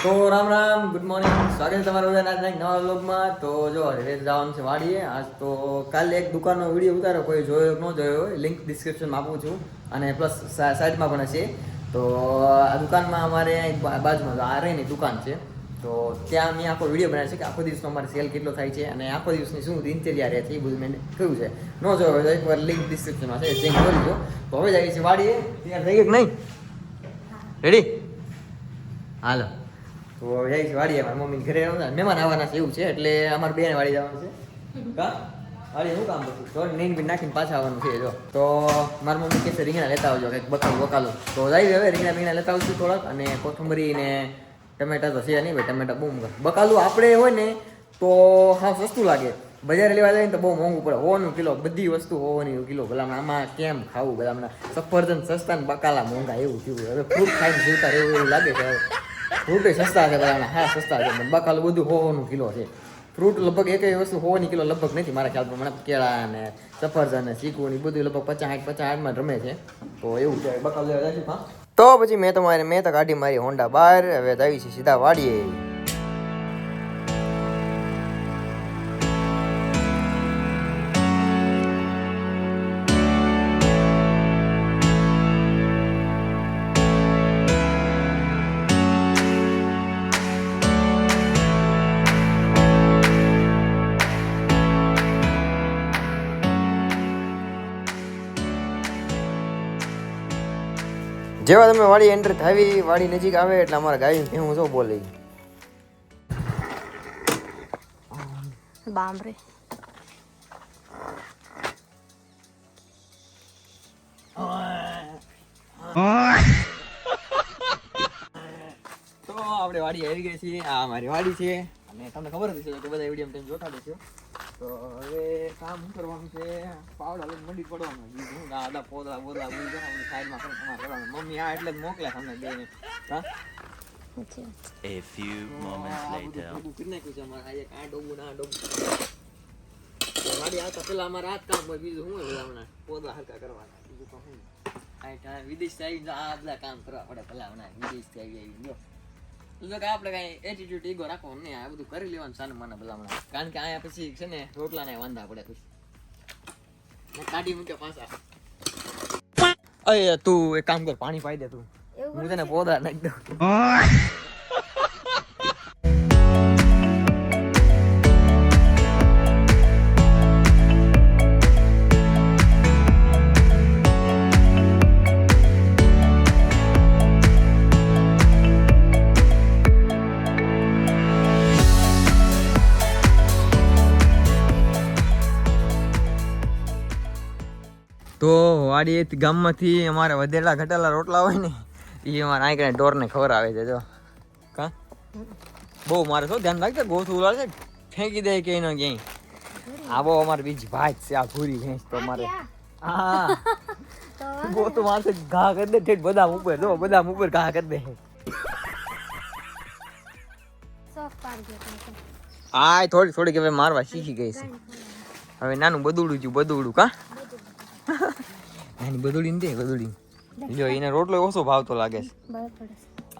તો Ram Ram, good morning, સ્વાગત છે તમારું આજના એક નવા વ્લોગમાં. તો જો હવે જવાનું છે વાડીએ. આજ તો કાલે એક દુકાનનો વિડીયો ઉતાર્યો, કોઈ જોયો ન જોયો હોય લિંક ડિસ્ક્રિપ્શનમાં આપું છું, અને પ્લસ સાઈડમાં પણ છે. તો આ દુકાનમાં અમારે એક બાજુમાં આ રહીની દુકાન છે, તો ત્યાં મેં આખો વિડીયો બનાવ્યો છે કે આખો દિવસનો અમારે સેલ કેટલો થાય છે અને આખો દિવસની શું દિનચર્યા રહે છે એ બધું મેં કહ્યું છે. ન જોયો હોય તો એકવાર લિંક ડિસ્ક્રિપ્શનમાં છે, ચેક કરી લો. તો હવે જાય છે વાડીએ. તૈયાર થઈ ગઈ કે નહીં? રેડી? હાલો. તો જાય છે વાડીએ. મારા મમ્મી ઘરે મહેમાન આવવાના છે એવું છે, એટલે અમારે બેને વાડી જવાનું છે. કા વાડી શું કામ હતું? તો નીંદ બી નાખીને પાછા આવવાનું છે. જો તો મારા મમ્મી કહેશે રીંગણા લેતા આવજો, કંઈક બકાલું. તો જાય હવે રીંગણા લેતા આવશું થોડાક, અને કોથમરી ને ટમેટા તો છે નહીં ભાઈ, ટમેટા બહુ બકાલું આપણે હોય ને તો હા સસ્તું લાગે. બજારે લેવા જાય ને તો બહુ મોંઘું પડે. હોવાનું કિલો, બધી વસ્તુ હોવાની કિલો. ભલામણ આમાં કેમ ખાવું? ભલામણ સફરજન સસ્તા ને બકાલા મોંઘા એવું થયું. હવે ફ્રૂટ ખાઈને જીવતા રહેવું એવું લાગે છે. ફ્રૂટ સસ્તા છે ભલામણ, હા સસ્તા છે, બકાલું બધું હોવાનું કિલો છે. ફ્રૂટ લગભગ એક વસ્તુ હોવાની કિલો લગભગ નથી મારા ખ્યાલ પ્રમાણે. કેળા ને સફરજન ને ચીકુ ને બધું લગભગ 50-60 રમે છે. તો એવું છે. બકાલું લેવા જઈશું. હા તો પછી મેં તો ગાડી મારી હોન્ડા બહાર. હવે આવી છે સીધા વાડીએ. જેવા તમે વાડી એન્ટર થાવી, વાડી નજીક આવે એટલે અમારા ગાય હું જો બોલી બામરે. તો આપણે વાડી આવી ગઈ છીએ. આ અમારી વાડી છે, અને તમને ખબર જ છે કે બધા વિડીયો તમે જોતા રહેશો. તો હવે કામ શું કરવાનું છે? પાવડા લઈને મંડી પડવાનું. બીજું દાદા પોદા બોદા બોલી જવાનું સાઈડમાં કરવાનું. મમ્મી આ એટલે જ મોકલ્યા તમને બેને. હા A few moments later. બધું કરી નાખ્યું છે અમારે. આ એક આ ડોબું ને આ ડોબું. વાડી આવતા પેલા અમારે આ જ કામ હોય, બીજું શું હોય? હમણાં પોદા હરકા કરવાના, બીજું તો શું? આ વિદેશથી આવી આ બધા કામ કરવા પડે. પેલા હમણાં વિદેશથી આવી જો આપણે કઈ એટીટ્યુડ ઈગો રાખવાનું નહીં. આ બધું કરી લેવાનું સાનું માના ભલામણ. કારણ કે અહીંયા પછી છે ને રોટલા ને વાંધા પડે. પછી કાઢી મૂકે પાછા. અય તું એક કામ કર, પાણી પાઈ દે તું. હું તને પોદા નાખી દઉં. તો વાડી ગામમાંથી અમારે વધેલા ઘટેલા રોટલા હોય ને એ અમારે આંકને ઢોરને ખબર આવે છે. જો કા બહુ મારે શું ધ્યાન રાખજે, ગોથું ઉલાડશે ફેંકી દે કે એનો ક્યાંય. આ બહુ અમારે બીજી ભાત છે. આ ભૂરી ભેંસ તો અમારે હા ગોતું મારશે ઘા કરી દે ઠેઠ બદામ ઉપર. જો બદામ ઉપર ઘા કરી દે. આ થોડી થોડીક હવે મારવા શીખી ગઈ છે. હવે નાનું બદુડું જ્યું, બદુડું કા નાની બદુડી ને બદુડી જો એને રોટલો ઓછો ભાવતો લાગે છે.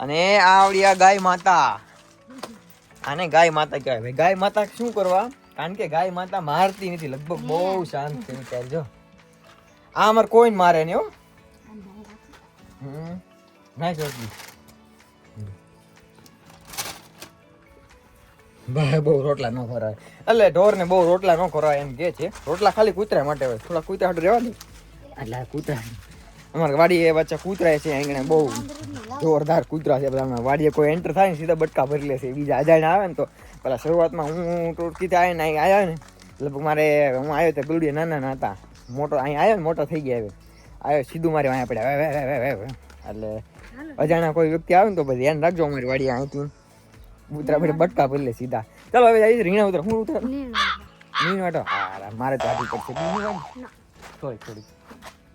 અને આ આવડી આ ગાય માતા, આને ગાય માતા કહેવાય ભાઈ. ગાય માતા શું કરવા? કારણ કે ગાય માતા મારતી નથી, લગભગ બહુ શાંત છે. વિચારજો આ અમારે કોઈ મારે નહીં હો. ના જોતી ભાઈ બહુ રોટલા ન ખોરાય. એટલે ઢોર ને બહુ રોટલા ન ખોરાય એમ કે છે. રોટલા ખાલી કૂતરા માટે હોય, થોડા કૂતરા હાટું રહેવા દે. એટલે કૂતરા અમારે વાડી એ વચ્ચે કૂતરા છે અહીંયા બહુ જોરદાર કૂતરા છે. બધા વાડીએ કોઈ એન્ટર થાય ને સીધા બટકા ભરી લે છે. બીજા અજાણ આવે ને તો પેલા શરૂઆતમાં હું ટોટકીથી આવે ને અહીં આવ્યા ને લગભગ મારે હું આવ્યો તો ગુલડી નાના હતા. મોટો અહીંયા આવ્યો ને મોટો થઈ ગયા આવ્યો સીધું મારે અહીંયા પડે. એટલે અજાણ્યા કોઈ વ્યક્તિ આવે ને તો પછી ધ્યાન રાખજો. અમારી વાડી અહીંથી કૂતરા પડે બટકા ભરી લે સીધા. ચાલો હવે આવી રીંગણા ઉતર. હું ઉતર નીણ વાટો. હા મારે તો આથી પડશે થોડી થોડી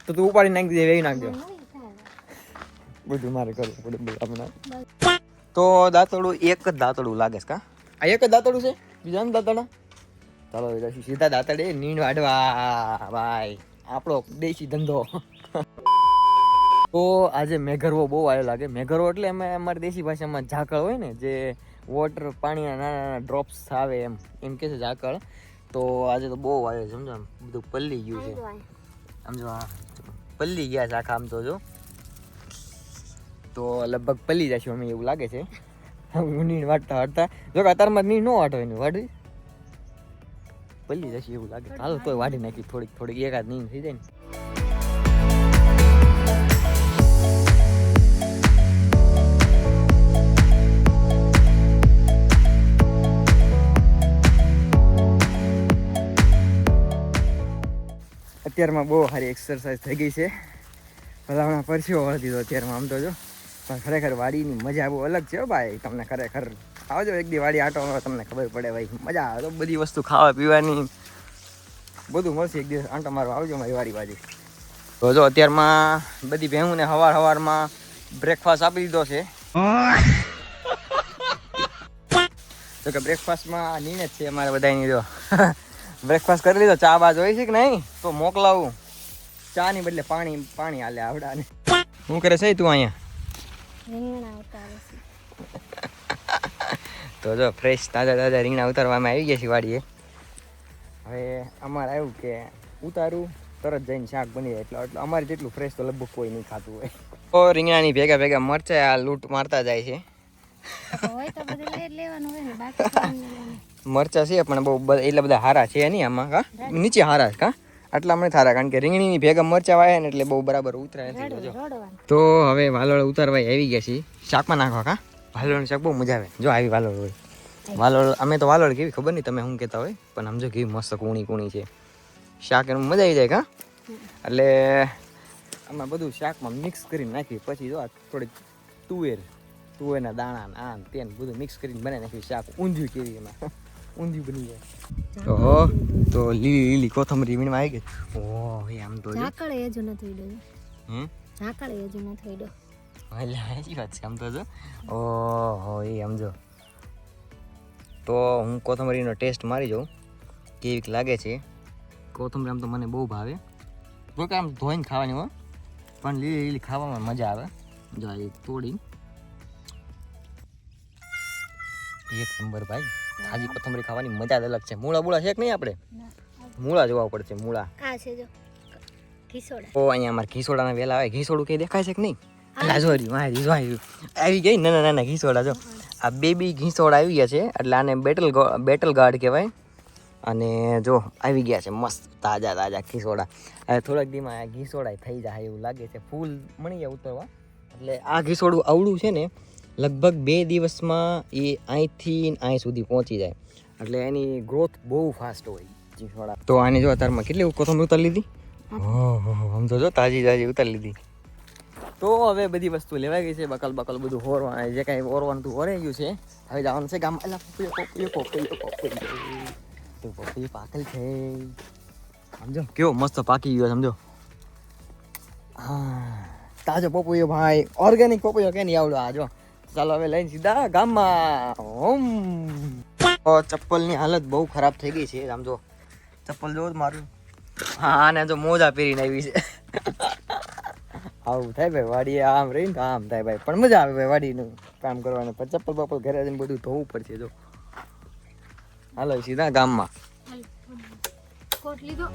તો તું ઉપાડી નાખી દે, વેઈ નાખજો. બધું મારે કરવું પડે હમણાં. તો દાંતડું એક જ દાંતડું લાગે છે કા? આ એક જ દાંતડું છે, બીજા ને દાંતડા? ચાલો સીધા દાંતડે નીણ વાડવા ભાઈ, આપણો દેશી ધંધો. તો આજે મેઘરવો બહુ આવ્યો લાગે. મેઘરવો એટલે અમે અમારી દેશી ભાષામાં ઝાકળ હોય ને, જે વોટર પાણીના નાના નાના ડ્રોપ્સ આવે એમ કે છે ઝાકળ. તો આજે તો બહુ આવ્યો, સમજો આમ બધું પલ્લી ગયું છે. સમજો હા, પલ્લી ગયા છે આખા આમ તો જો. તો લગભગ પલ્લી જશું અમે એવું લાગે છે. નીણ વાટતા વાટતા જો કે અત્યારમાં નીણ ન વાટો એની વાડી પલ્લી જશે એવું લાગે. હાલો તોય વાઢી નાખી થોડીક એકાદ નીણ થઈ જાય ને. અત્યારમાં બહુ સારી એક્સરસાઇઝ થઈ ગઈ છે. ભલામણા પરસ્યો વળી દીધો અત્યારમાં આમ તો જો. પણ ખરેખર વાડીની મજા બહુ અલગ છે ભાઈ. તમને ખરેખર આવજો એક દી વાડી આટો તમને ખબર પડે ભાઈ. મજા આવે તો બધી વસ્તુ ખાવા પીવાની બધું મળશે. એક દિવસ આંટો મારવા આવજો મારી વાડી બાજુ. તો જો અત્યારમાં બધી ભેહુંને સવારમાં બ્રેકફાસ્ટ આપી દીધો છે. તો કે બ્રેકફાસ્ટમાં નીને જ છે અમારે બધાની. જો બ્રેકફાસ્ટ કરી લીધો. ચા બાજ હોય છે કે નહીં તો મોકલાવું. ચા ની બદલે પાણી હાલે આવડાને. શું કરે છે તું અહીંયા? તો જો ફ્રેશ તાજા રીંગણા ઉતારવામાં આવી ગયા છે વાડીએ. હવે અમારે આવ્યું કે ઉતારું તરત જઈને શાક બની જાય. એટલે અમારે જેટલું ફ્રેશ તો લગભગ કોઈ નહીં ખાતું હોય. તો રીંગણાની ભેગા મરચાં આ લૂંટ મારતા જાય છે. મરચા છે પણ બહુ એટલા બધા હારા છે નહીં આમાં. કા નીચે હારા કા આટલા મને થારા, કારણ કે રીંગણીની ભેગા મરચા વાયા ને એટલે બહુ બરાબર ઉતરાય નથી. તો હવે વાલોળ ઉતારવા આવી ગયા છીએ. શાકમાં નાખવા કા વાલોળનું શાક બહુ મજા આવે. જો આવી વાલોળ હોય. વાલોળ અમે તો વાલોળ કેવી ખબર નહીં તમે શું કહેતા હોય, પણ સમજો કેવી મસ્ત કૂણી છે. શાક એનું મજા આવી જાય કા. એટલે આમાં બધું શાકમાં મિક્સ કરીને નાખી પછી જો થોડીક તુવેરના દાણા આમ તેન બધું મિક્સ કરીને બનાવી નાખ્યું શાક. ઊંધિયું કેવી એમાં ઊંધિયું બની જાય. ઓહો તો લીલી કોથમરી વીણવા આવી ગઈ. ઓહ એ આમ તો ઝાકળ એ જ નથી ઉડ્યો. ઝાકળ એ જ નથી ઉડ્યો. એટલે સાચી વાત છે આમ તો જો. ઓહો એ સમજો. તો હું કોથમરીનો ટેસ્ટ મારી જાઉં કેવી લાગે છે. કોથમરી આમ તો મને બહુ ભાવે. જો કે આમ ધોઈને ખાવાની હોય પણ લીલી ખાવામાં મજા આવે. જો એ તોડી એક નંબર ભાઈ. તાજી કોથમરી ખાવાની મજા જ અલગ છે. મૂળા છે કે નહીં? આપણે મૂળા જોવા પડશે. મૂળા આ છે જો ઘીસોડા. ઓ અહીંયા અમારે ઘીસોડાના વેલા આવે. ઘીસોડું કઈ દેખાય છે કે નહીં? આવી ગઈ નાના ઘીસોડા. જો આ બેબી ઘીસોડા આવી ગયા છે એટલે આને બેટલ ગાર્ડ કહેવાય. અને જો આવી ગયા છે મસ્ત તાજા ઘીસોડા. હવે થોડાક દીમાં ઘીસોડા થઈ જાય એવું લાગે છે. ફૂલ મળી જાય ઉતરવા. એટલે આ ઘીસોડું આવડું છે ને લગભગ 2 દિવસમાં એ અહીંથી અહીં સુધી પહોંચી જાય. એટલે એની ગ્રોથ બહુ ફાસ્ટ હોય ઘીસોડા. તો આની જો અત્યારમાં કેટલી કોથમરી ઉતારી લીધી. આમ તો જો તાજી ઉતારી લીધી. તો હવે બધી વસ્તુ લેવાઈ ગઈ છે. બકલ બધું હોરવાનું જે કાંઈ ઓરવાનું હતું ઓરાઈ ગયું છે. હવે જવાનું છે ગામ. એટલે પપૈયો પાકલ છે સમજો કેવો મસ્ત પાકી ગયો સમજો. હા તાજો પપૈયો ભાઈ. ઓર્ગેનિક પપૈયો કે નહીં આવડો. આ જો ચાલો હવે લઈને સીધા ગામમાં. ચપ્પલની હાલત બહુ ખરાબ થઈ ગઈ છે. આમ જો ચપ્પલ જો મારું. હા આને જો મોજા પહેરીને આવી છે. આવું થાય ભાઈ વાડીએ આમ રહીને તો આમ થાય ભાઈ. પણ મજા આવે ભાઈ વાડીનું કામ કરવાનું. પણ ચપ્પલ ઘરે જઈને બધું ધોવું પડશે. જો હાલો સીધા ગામમાં. કોટ લીધો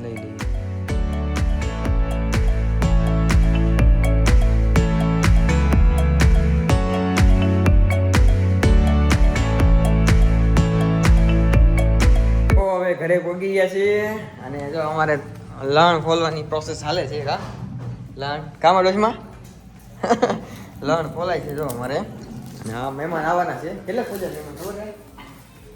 લઈ લઈએ. તો હવે ઘરે પહોંચી ગયા છીએ અને જો અમારે લણ ફોલવાની પ્રોસેસ ચાલે છે. કા લણ કામાં ડોશમાં લણ ફોલાય છે જો અમારે. હા મહેમાન આવવાના છે. કેટલા પૂજા મહેમાન ખબર છે?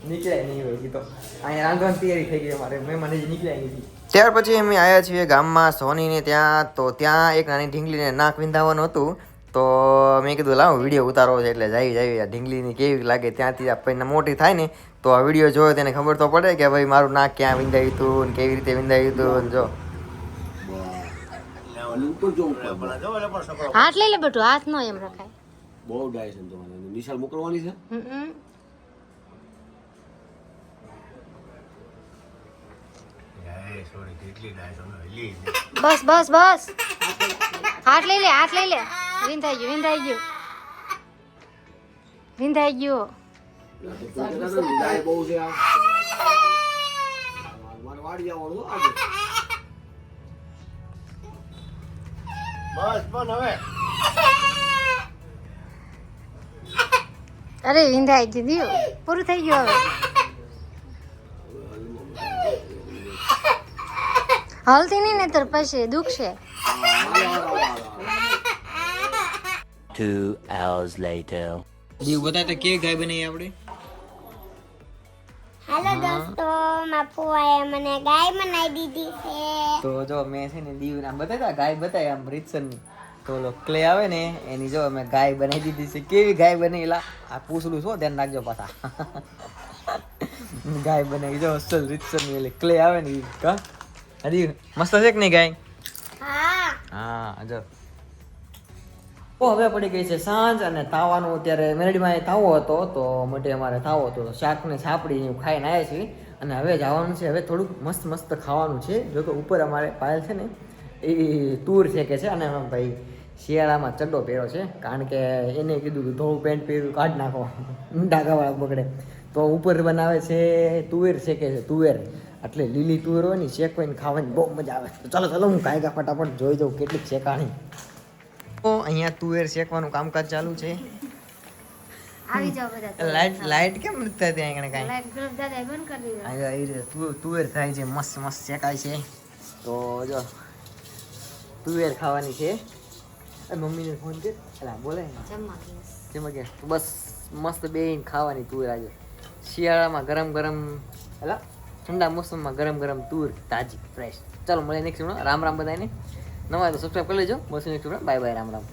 નીકળ્યા નહીં હોય તો અહીંયા રાંધવાની તૈયારી થઈ ગઈ અમારે. મહેમાન હજી નીકળ્યા નહીં. ત્યાર પછી અમે આવ્યા છીએ ગામમાં સોનીને ત્યાં. તો ત્યાં એક નાની ઢીંગલીને નાક વિંધાવાનું હતું. તો મેં કીધું લાવો વિડીયો ઉતારો છે એટલે જઈ આ ઢીંગલીની કેવી લાગે. ત્યાંથી આપણને મોટી થાય ને તો આ વિડીયો જોયો તેને ખબર તો પડે કે ભાઈ મારું નાક ક્યાં વિંધાયું હતું ને કેવી રીતે વિંધાયું હતું. જો હાથ લઈ લે બેટું. હાથ નો એમ રખાય. બહુ ડાયસ એમ તો મને નિશાળ મોકલવાની છે. બસ બસ બસ હાથ લઈ લે વિંધાઈ ગયું ગાય બહુ છે આ. મારે વાડી આવવાનું હો આજે. અરે વિંધાઈ ગયું પૂરું થઈ ગયું હવે હલતી નહીં ને તર પછી દુખશે 2 hours later. દીવ બતા તો કેવી ગાય બનાવી આપણે હેલો દોસ્તો મારા ફુવાએ મને ગાય બનાવી દીધી છે તો જો મેં છે ને દીવ નામ બતાવ્યા ગાય બતાવી આમ રીતસરની તો ઓલો ક્લે આવે ને એની જો મેં ગાય બનાવી દીધી છે કેવી ગાય બનેલા આ પૂછડું છો ધ્યાન રાખજો પાછા ગાય બનાવી જો અસલ રીતસરની એટલે ક્લે આવે ને ઈ કા હરી મસ્ત છે કે નહીં ગાય હા જો ઓ હવે પડી ગઈ છે સાંજ અને તાવાનું અત્યારે મેરડીમાં તાવો હતો તો માટે અમારે તાવો હતો શાકને છાપડી એવું ખાઈને આવ્યા છીએ અને હવે જવાનું છે હવે થોડુંક મસ્ત મસ્ત ખાવાનું છે જો કે ઉપર અમારે પાયલ છે ને એ તૂર શેકે છે અને ભાઈ શિયાળામાં ચડ્ડો પહેર્યો છે કારણ કે એને કીધું કે ધોળું પેન્ટ પહેર્યું કાઢ નાખો ડાઘાવાળા બગડે તો ઉપર બનાવે છે તુવેર શેકે છે તુવેર એટલે લીલી તુવેર હોય ને શેકવાઈને ખાવાની બહુ મજા આવે તો ચાલો ચાલો હું કાંઈ ફટાફટ જોઈ જાઉં કેટલીક શેકાણી તો અહીંયા તુવેર શેકવાનું કામકાજ ચાલુ છે આવી જાવ બધા લાઈટ કેમ નથી થતી અહીંયા કાંઈ લાઈટ ગરમ દાદા બંધ કરી દીધા અહીંયા એ રીતે તુવેર થાય છે મસ્ત મસ્ત શેકાય છે તો જો તુવેર ખાવાની છે મમ્મીને ફોન કર અલા બોલાય ને જમવા ગયો જેમાં કે બસ મસ્ત બેહીને ખાવાની તુવેર આજે શિયાળામાં ગરમ ગરમ અલા ઠંડા મોસમમાં ગરમ ગરમ તુવેર તાજી ફ્રેશ ચાલો મળીએ નેક્સ્ટ રામ રામ બધાને નવા તો સબસ્ક્રાઈબ કરી લેજો બસ next bye bye Ram Ram